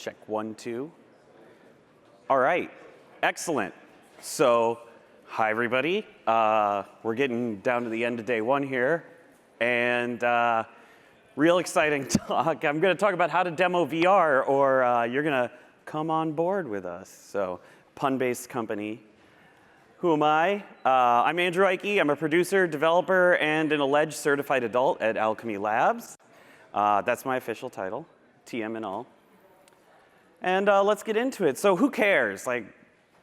Check 1, 2. All right, excellent. So, hi everybody. We're getting down to the end of day one here, and real exciting talk. I'm going to talk about how to demo VR, or you're going to come on board with us. So, pun-based company. Who am I? I'm Andrew Eiche. I'm a producer, developer, and an alleged certified adult at Owlchemy Labs. That's my official title, TM and all. And let's get into it. So who cares? Like,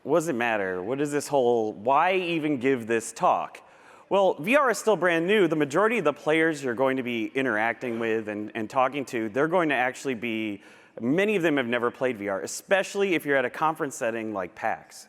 what does it matter? What is this whole, why even give this talk? Well, VR is still brand new. The majority of the players you're going to be interacting with and talking to, they're going to actually be, many of them have never played VR, especially if you're at a conference setting like PAX.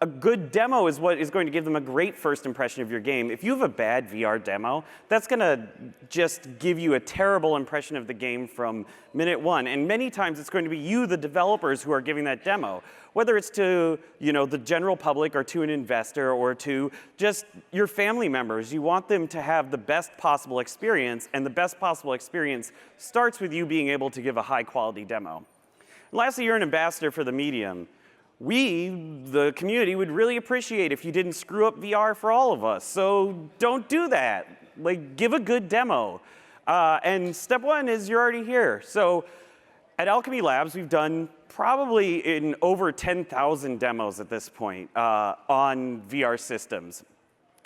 A good demo is what is going to give them a great first impression of your game. If you have a bad VR demo, that's going to just give you a terrible impression of the game from minute one. And many times it's going to be you, the developers, who are giving that demo. Whether it's to the general public or to an investor or to just your family members, you want them to have the best possible experience, and the best possible experience starts with you being able to give a high quality demo. And lastly, you're an ambassador for the medium. We, the community, would really appreciate if you didn't screw up VR for all of us. So don't do that. Like, give a good demo. And step one is you're already here. So at Owlchemy Labs, we've done probably in over 10,000 demos at this point on VR systems.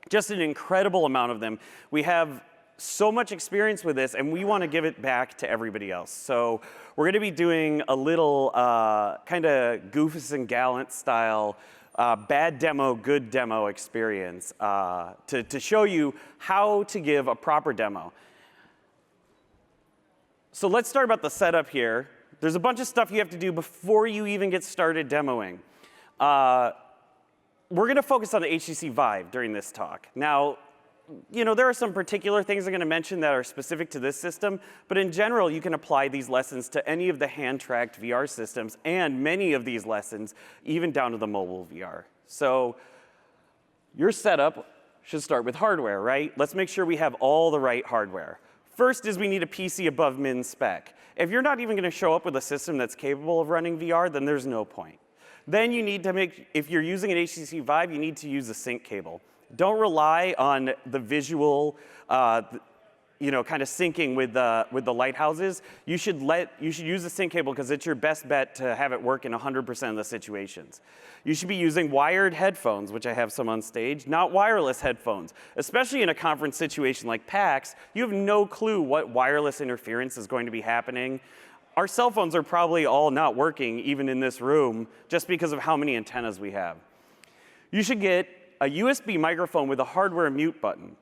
Just an incredible amount of them. We have so much experience with this, and we want to give it back to everybody else. So we're going to be doing a little kind of Goofus and Gallant style bad demo, good demo experience to show you how to give a proper demo. So let's start about the setup here. There's a bunch of stuff you have to do before you even get started demoing. We're going to focus on the HTC Vive during this talk. Now, there are some particular things I'm going to mention that are specific to this system, but in general, you can apply these lessons to any of the hand-tracked VR systems, and many of these lessons, even down to the mobile VR. So your setup should start with hardware, right? Let's make sure we have all the right hardware. First is we need a PC above min spec. If you're not even going to show up with a system that's capable of running VR, then there's no point. Then you need to if you're using an HTC Vive, you need to use a sync cable. Don't rely on the visual, kind of syncing with the lighthouses. You should use the sync cable because it's your best bet to have it work in 100% of the situations. You should be using wired headphones, which I have some on stage, not wireless headphones. Especially in a conference situation like PAX, you have no clue what wireless interference is going to be happening. Our cell phones are probably all not working, even in this room, just because of how many antennas we have. You should get a USB microphone with a hardware mute button.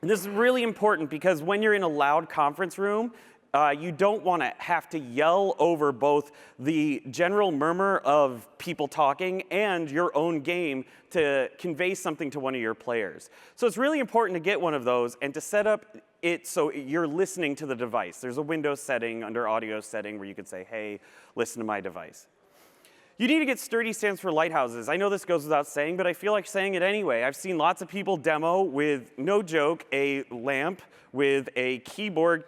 And this is really important because when you're in a loud conference room, you don't want to have to yell over both the general murmur of people talking and your own game to convey something to one of your players. So it's really important to get one of those and to set up it so you're listening to the device. There's a Windows setting under audio setting where you could say, hey, listen to my device. You need to get sturdy stands for lighthouses. I know this goes without saying, but I feel like saying it anyway. I've seen lots of people demo with, no joke, a lamp with a keyboard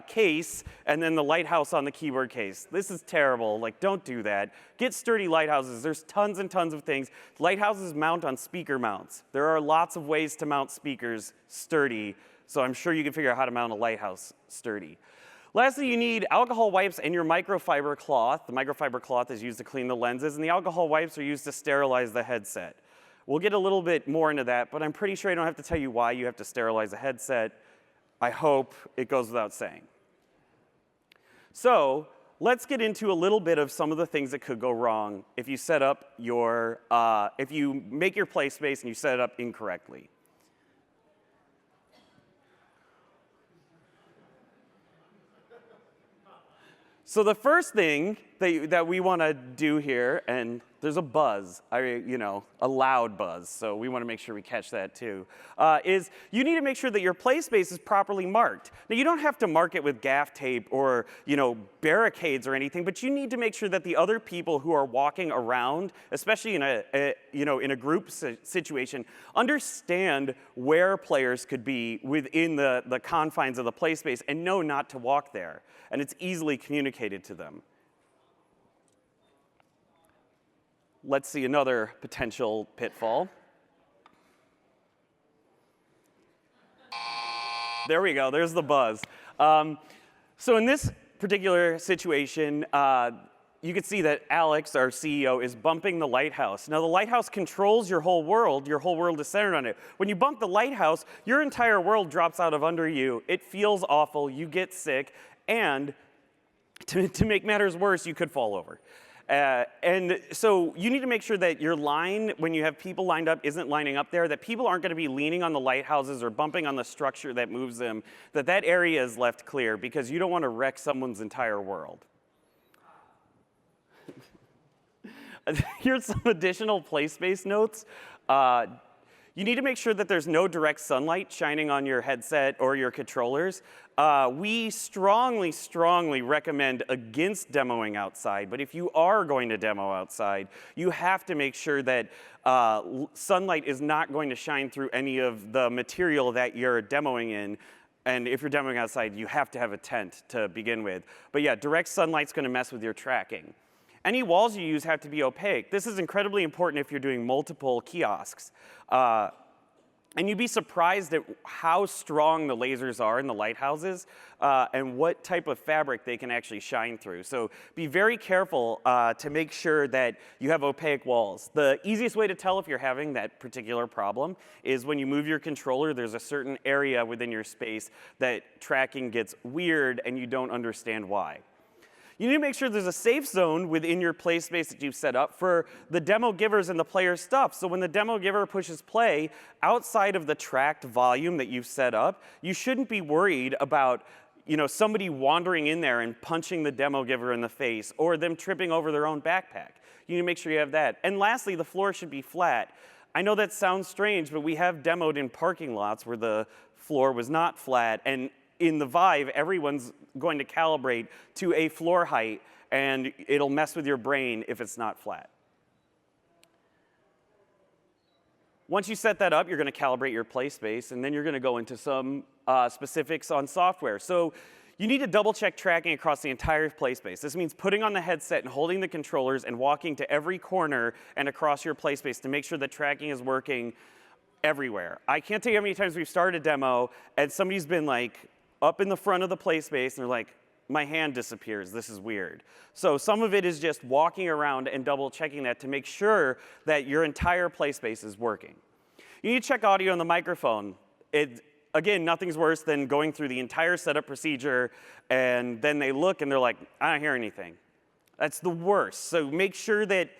case and then the lighthouse on the keyboard case. This is terrible. Like, don't do that. Get sturdy lighthouses. There's tons and tons of things. Lighthouses mount on speaker mounts. There are lots of ways to mount speakers sturdy, so I'm sure you can figure out how to mount a lighthouse sturdy. Lastly, you need alcohol wipes and your microfiber cloth. The microfiber cloth is used to clean the lenses, and the alcohol wipes are used to sterilize the headset. We'll get a little bit more into that, but I'm pretty sure I don't have to tell you why you have to sterilize a headset. I hope it goes without saying. So let's get into a little bit of some of the things that could go wrong if you set up your, if you make your Playspace and you set it up incorrectly. So the first thing that we want to do here, and there's a buzz, a loud buzz, so we want to make sure we catch that too, is you need to make sure that your Playspace is properly marked. Now, you don't have to mark it with gaff tape or, barricades or anything, but you need to make sure that the other people who are walking around, especially in a group situation, understand where players could be within the confines of the Playspace and know not to walk there. And it's easily communicated to them. let's see another potential pitfall. There we go, there's the buzz. So in this particular situation, you can see that Alex, our CEO, is bumping the lighthouse. Now the lighthouse controls your whole world is centered on it. When you bump the lighthouse, your entire world drops out of under you. It feels awful, you get sick, and to make matters worse, you could fall over. And so you need to make sure that your line, when you have people lined up, isn't lining up there, that people aren't gonna be leaning on the lighthouses or bumping on the structure that moves them, that area is left clear, because you don't wanna wreck someone's entire world. Here's some additional Playspace notes. You need to make sure that there's no direct sunlight shining on your headset or your controllers. We strongly, strongly recommend against demoing outside, but if you are going to demo outside, you have to make sure that sunlight is not going to shine through any of the material that you're demoing in. And if you're demoing outside, you have to have a tent to begin with. But yeah, direct sunlight's gonna mess with your tracking. Any walls you use have to be opaque. This is incredibly important if you're doing multiple kiosks. And you'd be surprised at how strong the lasers are in the lighthouses and what type of fabric they can actually shine through. So be very careful to make sure that you have opaque walls. The easiest way to tell if you're having that particular problem is when you move your controller, there's a certain area within your space that tracking gets weird and you don't understand why. You need to make sure there's a safe zone within your Playspace that you've set up for the demo givers and the player's stuff. So when the demo giver pushes play, outside of the tracked volume that you've set up, you shouldn't be worried about somebody wandering in there and punching the demo giver in the face or them tripping over their own backpack. You need to make sure you have that. And lastly, the floor should be flat. I know that sounds strange, but we have demoed in parking lots where the floor was not flat, and in the Vive, everyone's going to calibrate to a floor height, and it'll mess with your brain if it's not flat. Once you set that up, you're going to calibrate your Playspace, and then you're going to go into some specifics on software. So you need to double-check tracking across the entire Playspace. This means putting on the headset and holding the controllers and walking to every corner and across your Playspace to make sure that tracking is working everywhere. I can't tell you how many times we've started a demo, and somebody's been like, up in the front of the Playspace, and they're like, my hand disappears, this is weird. So some of it is just walking around and double checking that to make sure that your entire Playspace is working. You need to check audio on the microphone. Again, nothing's worse than going through the entire setup procedure, and then they look and they're like, I don't hear anything. That's the worst. So make sure that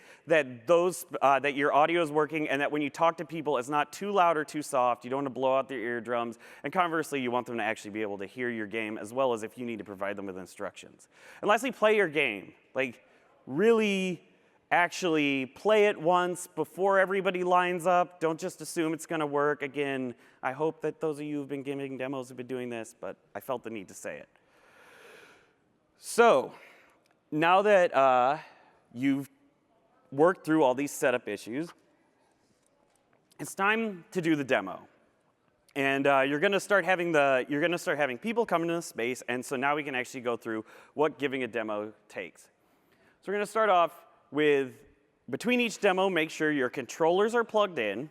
your audio is working, and that when you talk to people, it's not too loud or too soft. You don't want to blow out their eardrums. And conversely, you want them to actually be able to hear your game, as well as if you need to provide them with instructions. And lastly, play your game. Like, really actually play it once before everybody lines up. Don't just assume it's going to work. Again, I hope that those of you who've been giving demos have been doing this, but I felt the need to say it. So now that you've worked through all these setup issues, it's time to do the demo. And you're going to start having people come into the space, and so now we can actually go through what giving a demo takes. So we're going to start off with, between each demo, make sure your controllers are plugged in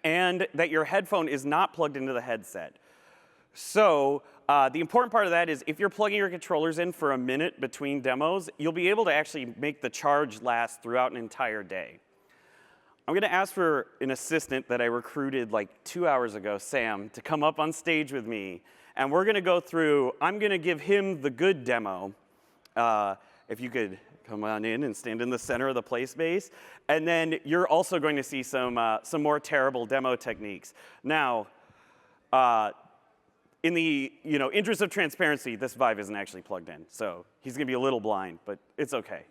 and that your headphone is not plugged into the headset. So the important part of that is if you're plugging your controllers in for a minute between demos, you'll be able to actually make the charge last throughout an entire day. I'm going to ask for an assistant that I recruited like 2 hours ago, Sam, to come up on stage with me. And we're going to go through, I'm going to give him the good demo. If you could come on in and stand in the center of the Playspace. And then you're also going to see some more terrible demo techniques. Now, in the interest of transparency, this Vive isn't actually plugged in. So he's going to be a little blind, but it's OK.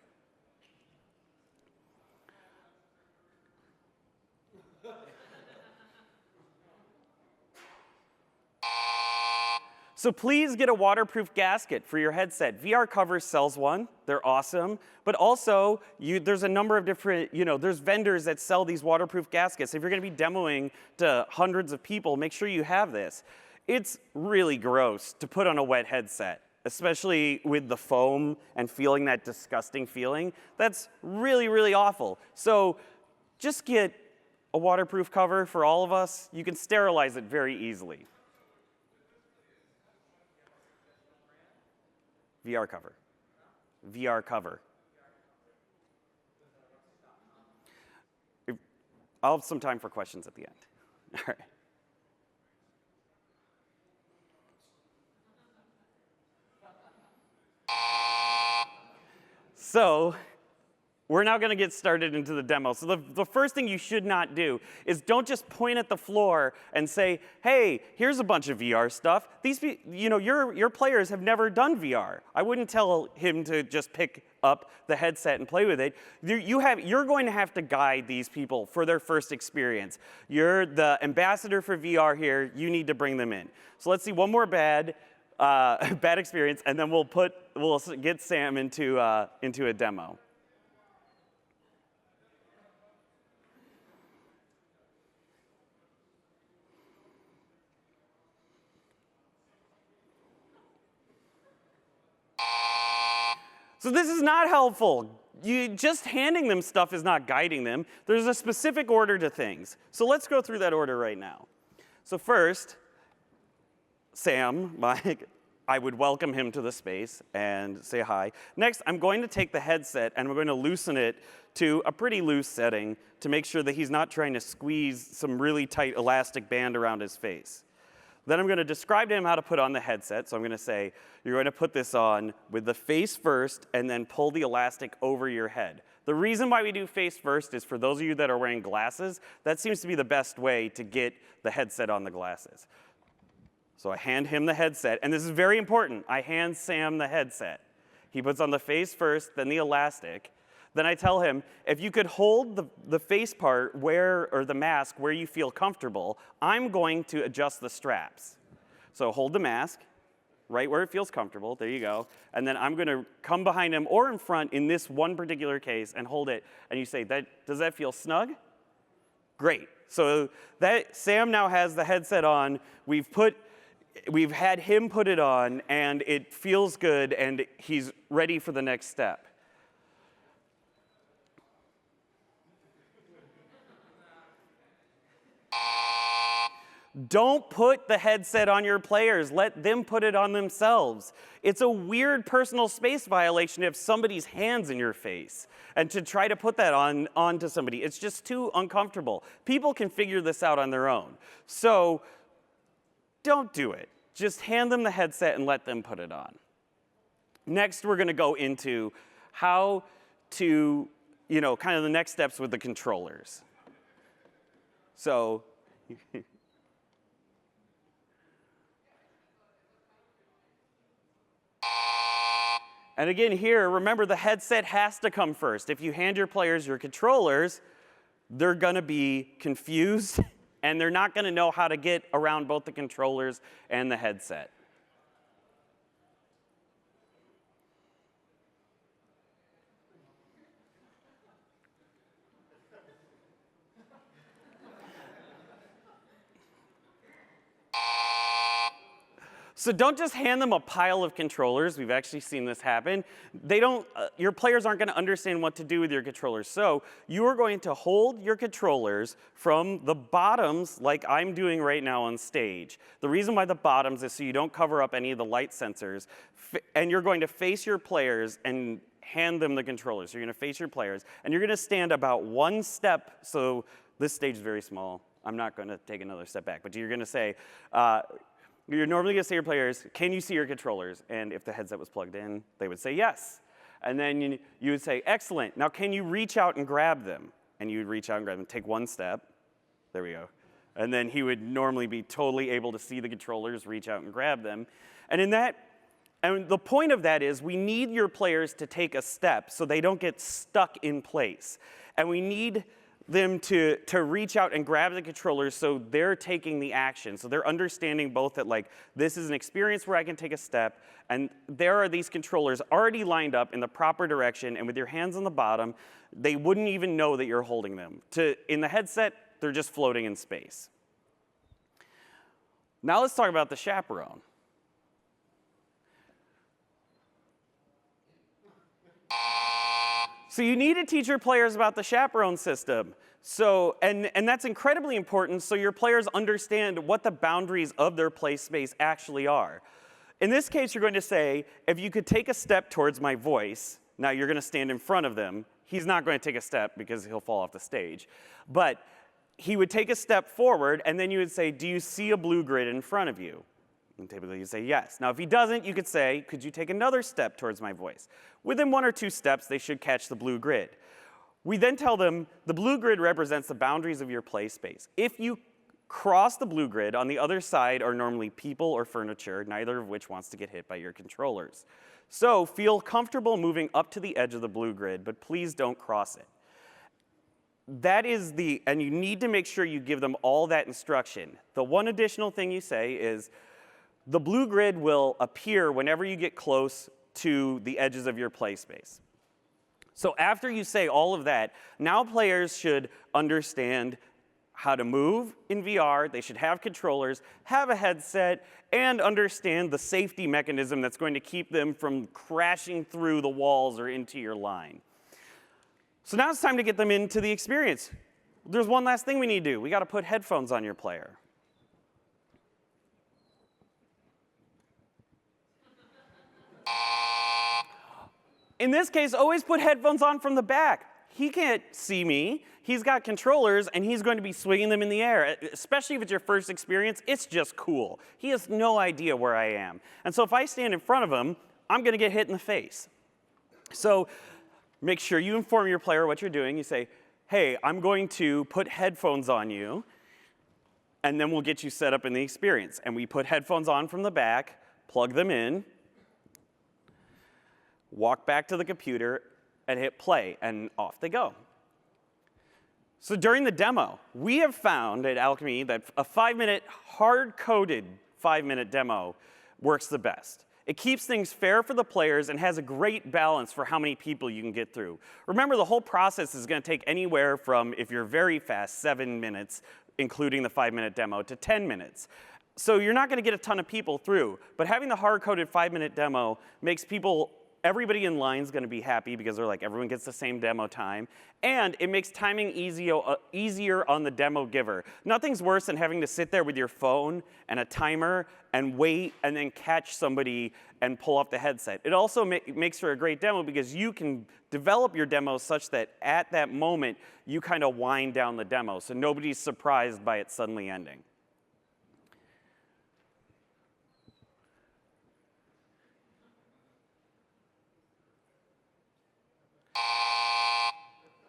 So please get a waterproof gasket for your headset. VR Covers sells one. They're awesome. But also, there's a number of different, there's vendors that sell these waterproof gaskets. If you're going to be demoing to hundreds of people, make sure you have this. It's really gross to put on a wet headset. especially with the foam and feeling that disgusting feeling, that's really, really awful. So just get a waterproof cover for all of us. You can sterilize it very easily. VR cover. VR cover. I'll have some time for questions at the end. All right. So we're now going to get started into the demo. So the first thing you should not do is don't just point at the floor and say, hey, here's a bunch of VR stuff. Your players have never done VR. I wouldn't tell him to just pick up the headset and play with it. You're going to have to guide these people for their first experience. You're the ambassador for VR here. You need to bring them in. So let's see one more bad experience, and then we'll get Sam into a demo. So this is not helpful. Just handing them stuff is not guiding them. There's a specific order to things. So let's go through that order right now. So first, Sam, I would welcome him to the space and say hi. Next, I'm going to take the headset and we're going to loosen it to a pretty loose setting to make sure that he's not trying to squeeze some really tight elastic band around his face. Then I'm going to describe to him how to put on the headset. So I'm going to say, you're going to put this on with the face first and then pull the elastic over your head. The reason why we do face first is for those of you that are wearing glasses, that seems to be the best way to get the headset on the glasses. So I hand him the headset, and this is very important. I hand Sam the headset. He puts on the face first, then the elastic. Then I tell him, if you could hold the face part or the mask where you feel comfortable, I'm going to adjust the straps. So hold the mask right where it feels comfortable. There you go. And then I'm going to come behind him or in front in this one particular case and hold it. And you say, does that feel snug? Great. So Sam now has the headset on. We've had him put it on, and it feels good, and he's ready for the next step. Don't put the headset on your players. Let them put it on themselves. It's a weird personal space violation to have somebody's hands in your face and to try to put that onto somebody. It's just too uncomfortable. People can figure this out on their own. So don't do it. Just hand them the headset and let them put it on. Next, we're going to go into how to, kind of the next steps with the controllers. So and again here, remember the headset has to come first. If you hand your players your controllers, they're going to be confused and they're not going to know how to get around both the controllers and the headset. So don't just hand them a pile of controllers. We've actually seen this happen. Your players aren't going to understand what to do with your controllers. So you are going to hold your controllers from the bottoms like I'm doing right now on stage. The reason why the bottoms is so you don't cover up any of the light sensors. And you're going to face your players and hand them the controllers. So you're going to face your players. And you're going to stand about one step. So this stage is very small. I'm not going to take another step back. But you're going to say, you're normally going to say to your players, can you see your controllers? And if the headset was plugged in, they would say yes. And then you would say, excellent. Now can you reach out and grab them? And you would reach out and grab them. Take one step. There we go. And then he would normally be totally able to see the controllers, reach out and grab them. And the point of that is we need your players to take a step so they don't get stuck in place. And we need them to reach out and grab the controllers so they're taking the action. So they're understanding both that this is an experience where I can take a step, and there are these controllers already lined up in the proper direction, and with your hands on the bottom, they wouldn't even know that you're holding them. In the headset, they're just floating in space. Now let's talk about the chaperone. So you need to teach your players about the chaperone system. So, and that's incredibly important so your players understand what the boundaries of their play space actually are. In this case, you're going to say, if you could take a step towards my voice, now you're going to stand in front of them. He's not going to take a step because he'll fall off the stage. But he would take a step forward, and then you would say, do you see a blue grid in front of you? And typically you say yes. Now, if he doesn't, you could say, could you take another step towards my voice? Within 1 or 2 steps, they should catch the blue grid. We then tell them the blue grid represents the boundaries of your play space. If you cross the blue grid, on the other side are normally people or furniture, neither of which wants to get hit by your controllers. So feel comfortable moving up to the edge of the blue grid, but please don't cross it. That is and you need to make sure you give them all that instruction. The one additional thing you say is, the blue grid will appear whenever you get close to the edges of your play space. So after you say all of that, now players should understand how to move in VR, they should have controllers, have a headset, and understand the safety mechanism that's going to keep them from crashing through the walls or into your line. So now it's time to get them into the experience. There's one last thing we need to do. We got to put headphones on your player. In this case, always put headphones on from the back. He can't see me. He's got controllers, and he's going to be swinging them in the air. Especially if it's your first experience, it's just cool. He has no idea where I am. And so if I stand in front of him, I'm going to get hit in the face. So make sure you inform your player what you're doing. You say, hey, I'm going to put headphones on you, and then we'll get you set up in the experience. And we put headphones on from the back, plug them in, walk back to the computer, and hit play, and off they go. So during the demo, we have found at Owlchemy that a 5-minute, hard-coded 5-minute demo works the best. It keeps things fair for the players and has a great balance for how many people you can get through. Remember, the whole process is going to take anywhere from, if you're very fast, 7 minutes, including the 5-minute demo, to 10 minutes. So you're not going to get a ton of people through, but having the hard-coded 5-minute demo makes everybody in line is going to be happy because they're like, everyone gets the same demo time. And it makes timing easier on the demo giver. Nothing's worse than having to sit there with your phone and a timer and wait and then catch somebody and pull off the headset. It also makes for a great demo because you can develop your demo such that at that moment, you kind of wind down the demo so nobody's surprised by it suddenly ending.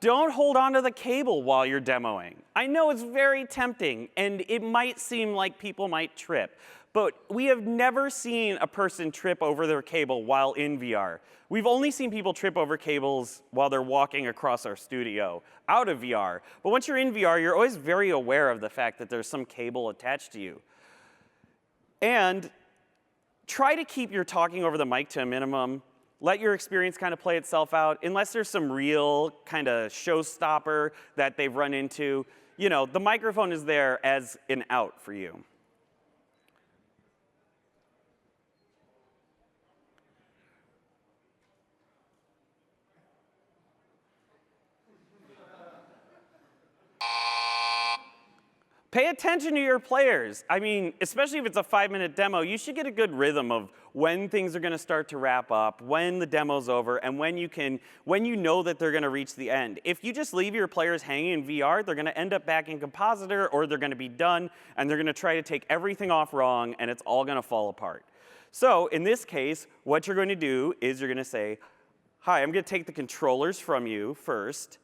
Don't hold on to the cable while you're demoing. I know it's very tempting, and it might seem like people might trip, but we have never seen a person trip over their cable while in VR. We've only seen people trip over cables while they're walking across our studio out of VR. But once you're in VR, you're always very aware of the fact that there's some cable attached to you. And try to keep your talking over the mic to a minimum. Let your experience kind of play itself out. Unless there's some real kind of showstopper that they've run into, the microphone is there as an out for you. Pay attention to your players. I mean, especially if it's a 5-minute demo, you should get a good rhythm of when things are going to start to wrap up, when the demo's over, and when you know that they're going to reach the end. If you just leave your players hanging in VR, they're going to end up back in Compositor, or they're going to be done, and they're going to try to take everything off wrong, and it's all going to fall apart. So in this case, what you're going to do is you're going to say, hi, I'm going to take the controllers from you first.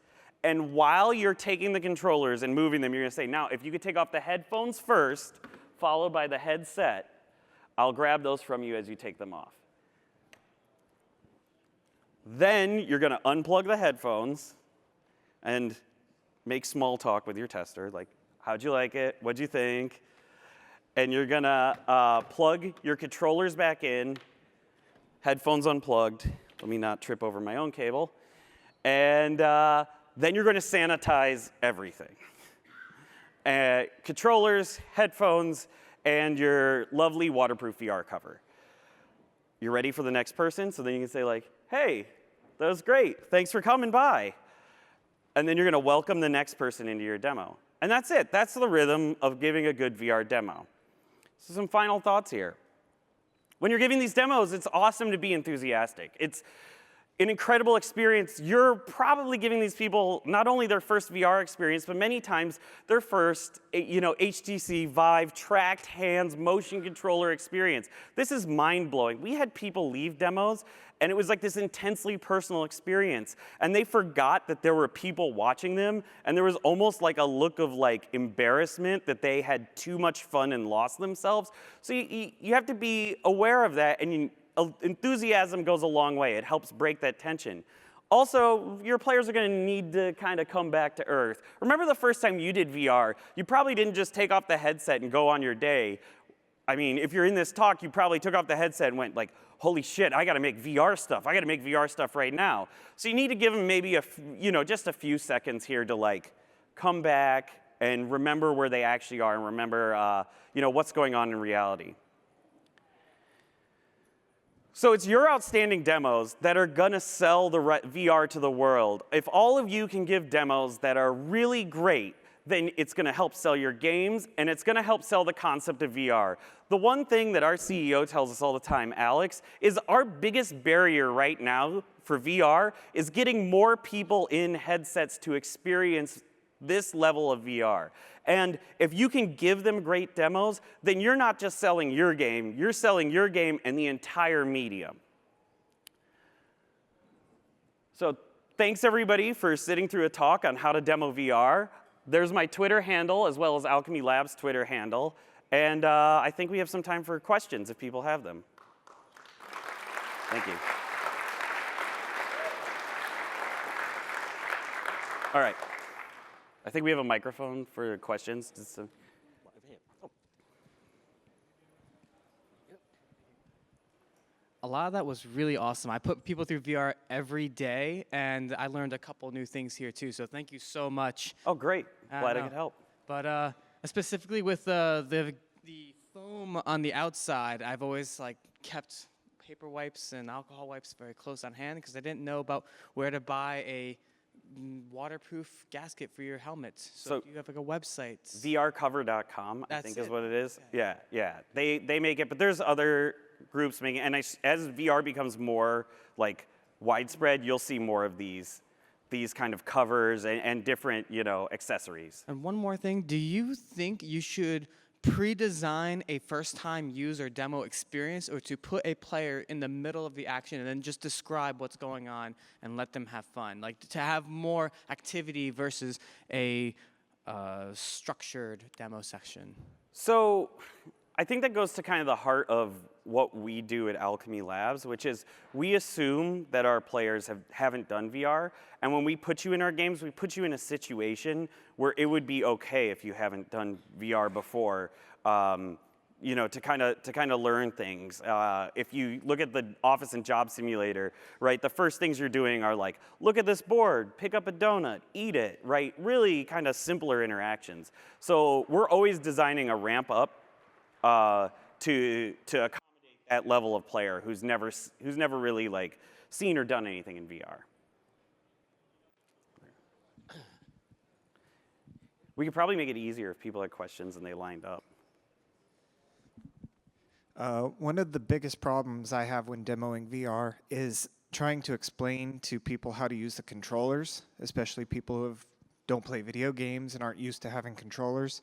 And while you're taking the controllers and moving them, you're going to say, now, if you could take off the headphones first, followed by the headset, I'll grab those from you as you take them off. Then you're going to unplug the headphones and make small talk with your tester, like, how'd you like it? What'd you think? And you're going to plug your controllers back in, headphones unplugged. Let me not trip over my own cable. And then you're going to sanitize everything. Controllers, headphones, and your lovely waterproof VR cover. You're ready for the next person, so then you can say like, hey, That was great. Thanks for coming by. And then you're going to welcome the next person into your demo. And that's it. That's the rhythm of giving a good VR demo. So some final thoughts here. When you're giving these demos, it's awesome to be enthusiastic. It's an incredible experience. You're probably giving these people not only their first VR experience, but many times their first, HTC Vive tracked hands motion controller experience. This is mind-blowing. We had people leave demos, and it was like this intensely personal experience. And they forgot that there were people watching them, and there was almost like a look of embarrassment that they had too much fun and lost themselves. So you have to be aware of that, and enthusiasm goes a long way. It helps break that tension. Also, your players are going to need to kind of come back to earth. Remember the first time you did VR, you probably didn't just take off the headset and go on your day. I mean, if you're in this talk, you probably took off the headset and went like, holy shit, I got to make VR stuff. I got to make VR stuff right now. So you need to give them maybe just a few seconds here to come back and remember where they actually are and remember what's going on in reality. So it's your outstanding demos that are going to sell the VR to the world. If all of you can give demos that are really great, then it's going to help sell your games, and it's going to help sell the concept of VR. The one thing that our CEO tells us all the time, Alex, is our biggest barrier right now for VR is getting more people in headsets to experience this level of VR. And if you can give them great demos, then you're not just selling your game, you're selling your game and the entire medium. So thanks everybody for sitting through a talk on how to demo VR. There's my Twitter handle as well as Owlchemy Labs' Twitter handle. And I think we have some time for questions if people have them. Thank you. All right. I think we have a microphone for questions. A lot of that was really awesome. I put people through VR every day, and I learned a couple new things here too. So thank you so much. Oh, great. Glad I could help. But specifically with the foam on the outside, I've always kept paper wipes and alcohol wipes very close on hand because I didn't know about where to buy a waterproof gasket for your helmet. So do you have a website? vrcover.com, I think is what it is. Yeah. They make it, but there's other groups making it. And as VR becomes more widespread, you'll see more of these kind of covers and different, accessories. And one more thing, do you think you should pre-design a first-time user demo experience, or to put a player in the middle of the action and then just describe what's going on and let them have fun? To have more activity versus a structured demo section. So I think that goes to kind of the heart of what we do at Owlchemy Labs, which is we assume that our players haven't done VR, and when we put you in our games, we put you in a situation where it would be okay if you haven't done VR before, to kind of learn things. If you look at the office and job simulator, right, the first things you're doing are look at this board, pick up a donut, eat it, right? Really kind of simpler interactions. So we're always designing a ramp up to accommodate that level of player who's never really seen or done anything in VR. We could probably make it easier if people had questions and they lined up. One of the biggest problems I have when demoing VR is trying to explain to people how to use the controllers, especially people who don't play video games and aren't used to having controllers.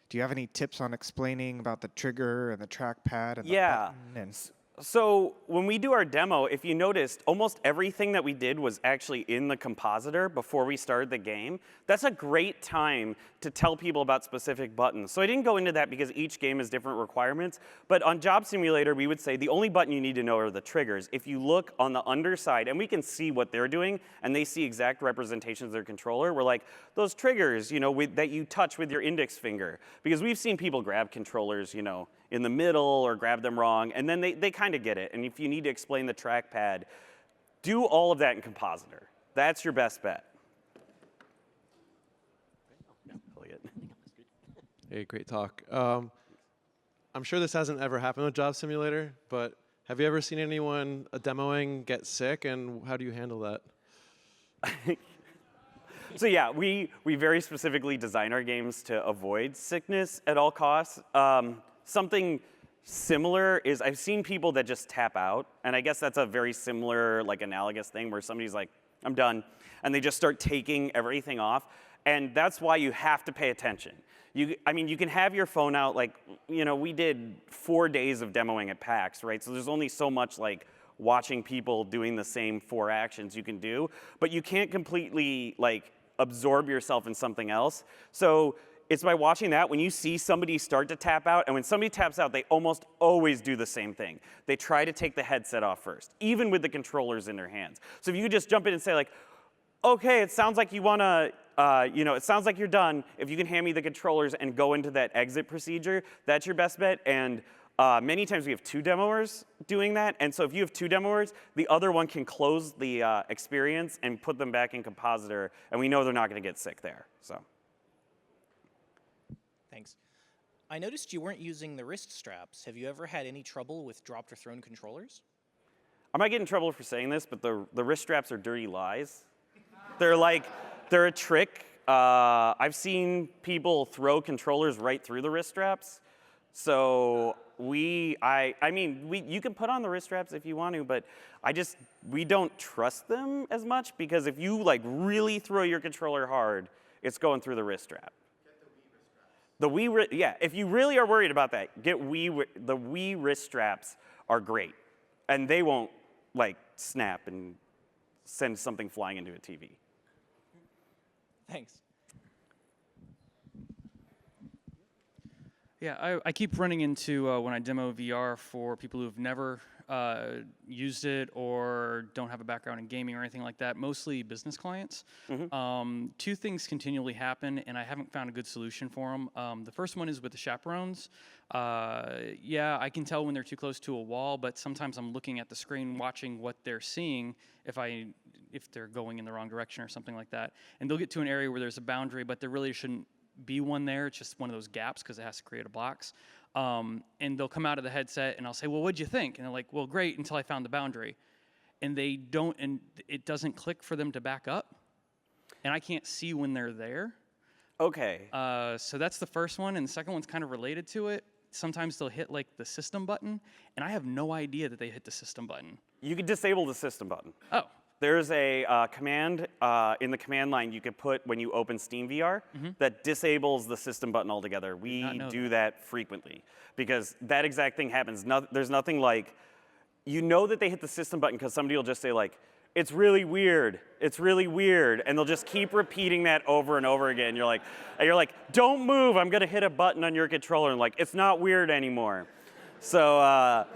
Do you have any tips on explaining about the trigger and the trackpad and the button? So when we do our demo, if you noticed, almost everything that we did was actually in the compositor before we started the game. That's a great time to tell people about specific buttons. So I didn't go into that because each game has different requirements. But on Job Simulator, we would say the only button you need to know are the triggers. If you look on the underside, and we can see what they're doing, and they see exact representations of their controller, we're like, those triggers, that you touch with your index finger. Because we've seen people grab controllers, in the middle or grab them wrong, and then they kind of get it. And if you need to explain the trackpad, do all of that in compositor. That's your best bet. Hey, great talk. I'm sure this hasn't ever happened with Job Simulator, but Have you ever seen anyone demoing get sick, and how do you handle that? So yeah, we very specifically design our games to avoid sickness at all costs. Something similar is I've seen people that just tap out, and I guess that's a very similar, like, analogous thing where somebody's like, I'm done, and they just start taking everything off, and that's why you have to pay attention. I mean, you can have your phone out, like, we did 4 days of demoing at PAX, right? So there's only so much, like, watching people doing the same 4 actions you can do, but you can't completely, like, absorb yourself in something else. So it's by watching that, when you see somebody start to tap out, and when somebody taps out, they almost always do the same thing. They try to take the headset off first, even with the controllers in their hands. So if you could just jump in and say, like, okay, it sounds like you want to, it sounds like you're done. If you can hand me the controllers and go into that exit procedure, that's your best bet. And many times we have 2 demoers doing that. And so if you have 2 demoers, the other one can close the experience and put them back in compositor. And we know they're not going to get sick there. So. Thanks. I noticed you weren't using the wrist straps. Have you ever had any trouble with dropped or thrown controllers? I might get in trouble for saying this, but the wrist straps are dirty lies. They're a trick. I've seen people throw controllers right through the wrist straps. So you can put on the wrist straps if you want to, but we don't trust them as much, because if you, like, really throw your controller hard, it's going through the wrist strap. The Wii, yeah, if you really are worried about that, the Wii wrist straps are great. And they won't, like, snap and send something flying into a TV. Thanks. Yeah, I keep running into, when I demo VR for people who've never used it or don't have a background in gaming or anything like that, mostly business clients. Mm-hmm. 2 things continually happen, and I haven't found a good solution for them. The first one is with the chaperones. Yeah, I can tell when they're too close to a wall, but sometimes I'm looking at the screen watching what they're seeing if they're going in the wrong direction or something like that. And they'll get to an area where there's a boundary, but there really shouldn't be one there. It's just one of those gaps because it has to create a box. And they'll come out of the headset and I'll say, well, what'd you think? And they're like, well, great, until I found the boundary. And it doesn't click for them to back up. And I can't see when they're there. Okay. So that's the first one. And the second one's kind of related to it. Sometimes they'll hit, like, the system button, and I have no idea that they hit the system button. You could disable the system button. Oh. There's a command in the command line you could put when you open Steam VR that disables the system button altogether. We do that frequently because that exact thing happens. There's nothing like, that they hit the system button because somebody will just say, like, it's really weird, and they'll just keep repeating that over and over again. You're like, don't move, I'm gonna hit a button on your controller, and, like, it's not weird anymore. So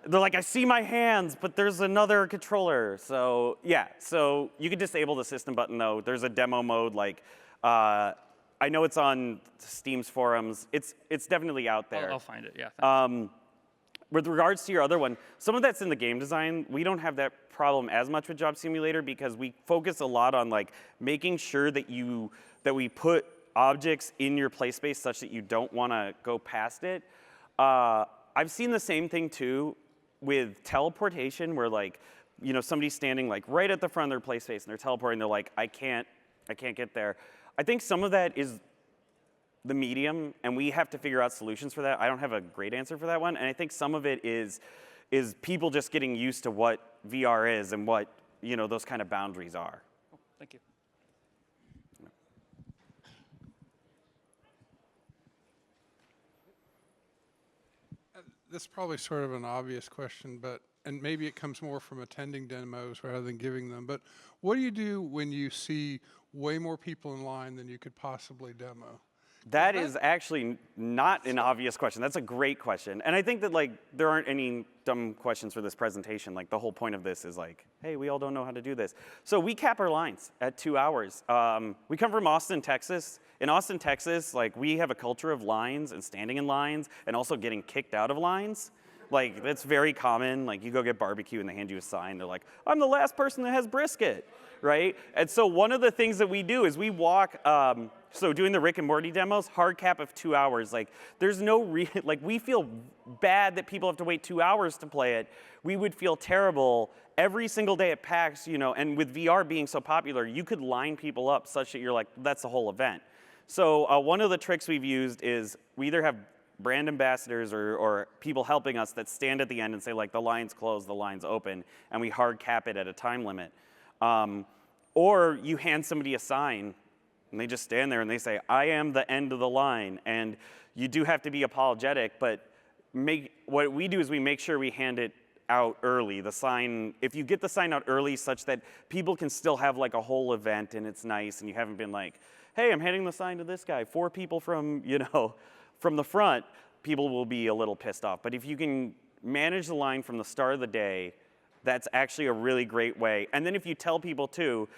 they're like, I see my hands, but there's another controller. So yeah, so you can disable the system button though. There's a demo mode, like, I know it's on Steam's forums. It's definitely out there. I'll find it, yeah. With regards to your other one, some of that's in the game design. We don't have that problem as much with Job Simulator because we focus a lot on, like, making sure that we put objects in your Playspace such that you don't want to go past it. I've seen the same thing too with teleportation, where, like, somebody's standing, like, right at the front of their Playspace and they're teleporting. They're like, I can't get there. I think some of that is the medium, and we have to figure out solutions for that. I don't have a great answer for that one, and I think some of it is people just getting used to what VR is and what those kind of boundaries are. Oh, thank you. This is probably sort of an obvious question, and maybe it comes more from attending demos rather than giving them, but what do you do when you see way more people in line than you could possibly demo? That is actually not an obvious question. That's a great question. And I think that, like, there aren't any dumb questions for this presentation. Like, the whole point of this is, like, hey, we all don't know how to do this. So we cap our lines at 2 hours. We come from Austin, Texas. In Austin, Texas, like, we have a culture of lines and standing in lines and also getting kicked out of lines. Like, that's very common. Like, you go get barbecue and they hand you a sign. They're like, I'm the last person that has brisket, right? And so one of the things that we do is we walk, so doing the Rick and Morty demos, hard cap of 2 hours. Like, there's no like, we feel bad that people have to wait 2 hours to play it. We would feel terrible every single day at PAX, you know, and with VR being so popular, you could line people up such that you're like, that's the whole event. So one of the tricks we've used is we either have brand ambassadors or people helping us that stand at the end and say, like, the line's closed, the line's open, and we hard cap it at a time limit. Or you hand somebody a sign, and they just stand there and they say, I am the end of the line. And you do have to be apologetic, but what we do is we make sure we hand it out early. The sign, if you get the sign out early such that people can still have like a whole event and it's nice and you haven't been like, hey, I'm handing the sign to this guy, 4 people from, you know, from the front, people will be a little pissed off. But if you can manage the line from the start of the day, that's actually a really great way. And then if you tell people too,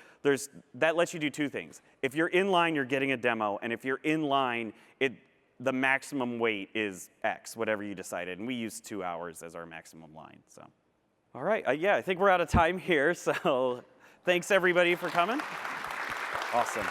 that lets you do 2 things. If you're in line, you're getting a demo, and if you're in line, the maximum wait is X, whatever you decided. And we use 2 hours as our maximum line. So, all right, yeah, I think we're out of time here. So, thanks everybody for coming. Awesome.